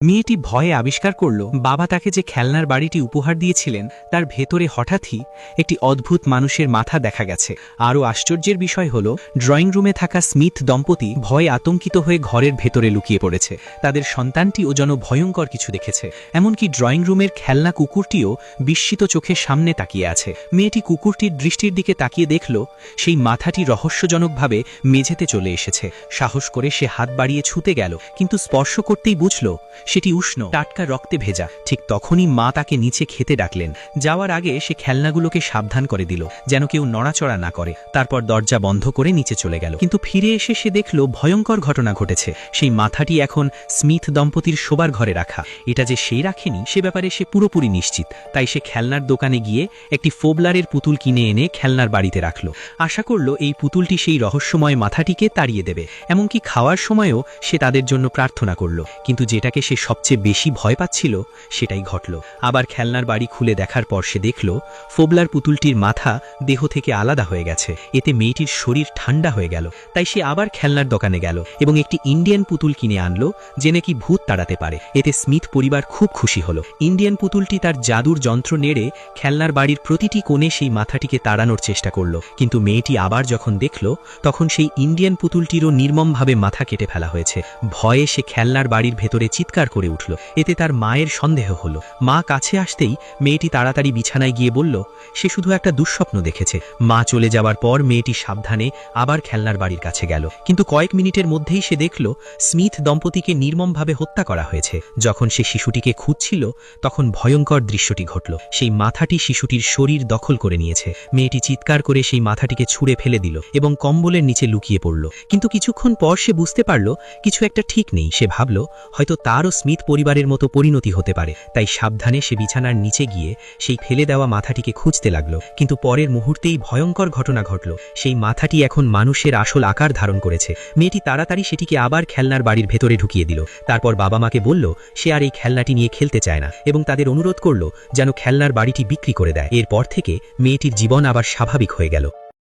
মেয়েটি ভয়ে আবিষ্কার করল বাবা তাকে যে খেলনার বাড়িটি উপহার দিয়েছিলেন তার ভেতরে হঠাৎই একটি অদ্ভুত মানুষের মাথা দেখা গেছে। আরও আশ্চর্যের বিষয় হল ড্রয়িং রুমে থাকা স্মিথ দম্পতি ভয়ে আতঙ্কিত হয়ে ঘরের ভেতরে লুকিয়ে পড়েছে। তাদের সন্তানটিও যেন ভয়ঙ্কর কিছু দেখেছে। এমনকি ড্রয়িং রুমের খেলনা কুকুরটিও বিস্মিত চোখে সামনে তাকিয়ে আছে। মেয়েটি কুকুরটির দৃষ্টির দিকে তাকিয়ে দেখল সেই মাথাটি রহস্যজনকভাবে মেঝেতে চলে এসেছে। সাহস করে সে হাত বাড়িয়ে ছুঁতে গেল, কিন্তু স্পর্শ করতেই বুঝল সেটি উষ্ণ, টাটকা রক্তে ভেজা। ঠিক তখনই মা তাকে নিচে খেতে ডাকলেন। যাওয়ার আগে সে খেলনাগুলোকে সাবধান করে দিল যেন কেউ নড়াচড়া না করে। তারপর দরজা বন্ধ করে নিচে চলে গেল। কিন্তু ফিরে এসে সে দেখল ভয়ঙ্কর ঘটনা ঘটেছে। সেই মাথাটি এখন স্মিথ দম্পতির শোবার ঘরে রাখা। এটা যে সেই রাখেনি সে ব্যাপারে সে পুরোপুরি নিশ্চিত। তাই সে খেলনার দোকানে গিয়ে একটি ফোবলারের পুতুল কিনে এনে খেলনার বাড়িতে রাখল। আশা করল এই পুতুলটি সেই রহস্যময় মাথাটিকে তাড়িয়ে দেবে। এমনকি খাওয়ার সময়ও সে তাদের জন্য প্রার্থনা করল। কিন্তু যেটাকে সে সবচেয়ে বেশি ভয় পাচ্ছিল সেটাই ঘটল। আবার খেলনার বাড়ি খুলে দেখার পর সে দেখল ফোবলার পুতুলটির মাথা দেহ থেকে আলাদা হয়ে গেছে। এতে মেয়েটির শরীর ঠান্ডা হয়ে গেল। তাই সে আবার খেলনার দোকানে গেল এবং একটি ইন্ডিয়ান পুতুল কিনে আনলো যে নাকি ভূত তাড়াতে পারে। এতে স্মিথ পরিবার খুব খুশি হলো। ইন্ডিয়ান পুতুলটি তার জাদুর যন্ত্র নেড়ে খেলনার বাড়ির প্রতিটি কোণে সেই মাথাটিকে তাড়ানোর চেষ্টা করল। কিন্তু মেয়েটি আবার যখন দেখল তখন সেই ইন্ডিয়ান পুতুলটিরও নির্মমভাবে মাথা কেটে ফেলা হয়েছে। ভয়ে সে খেলনার বাড়ির ভেতরে চিৎকার করে উঠল। এতে তার মায়ের সন্দেহ হলো। মা কাছে আসতেই মেয়েটি তাড়াতাড়ি বিছানায় গিয়ে বলল সে শুধু একটা দুঃস্বপ্ন দেখেছে। মা চলে যাওয়ার পর মেয়েটি সাবধানে আবার খেলনার বাড়ির কাছে গেল। কিন্তু কয়েক মিনিটের মধ্যেই সে দেখল স্মিথ দম্পতিকে নির্মমভাবে হত্যা করা হয়েছে। যখন সে শিশুটিকে খুঁজছিল তখন ভয়ঙ্কর দৃশ্যটি ঘটল। সেই মাথাটি শিশুটির শরীর দখল করে নিয়েছে। মেয়েটি চিৎকার করে সেই মাথাটিকে ছুঁড়ে ফেলে দিল এবং কম্বলের নিচে লুকিয়ে পড়ল। কিন্তু কিছুক্ষণ পর সে বুঝতে পারল কিছু একটা ঠিক নেই। সে ভাবল হয়তো তারও স্মিথ পরিবারের মতো পরিণতি হতে পারে। তাই সাবধানে সে বিছানার নিচে গিয়ে সেই ফেলে দেওয়া মাথাটিকে খুঁজতে লাগলো। কিন্তু পরের মুহূর্তেই ভয়ঙ্কর ঘটনা ঘটল। সেই মাথাটি এখন মানুষের আসল আকার ধারণ করেছে। মেয়েটি তাড়াতাড়ি সেটিকে আবার খেলনার বাড়ির ভেতরে ঢুকিয়ে দিল। তারপর বাবা মাকে বলল সে আর এই খেলনাটি নিয়ে খেলতে চায় না এবং তাদের অনুরোধ করল যেন খেলনার বাড়িটি বিক্রি করে দেয়। এরপর থেকে মেয়েটির জীবন আবার স্বাভাবিক হয়ে গেল।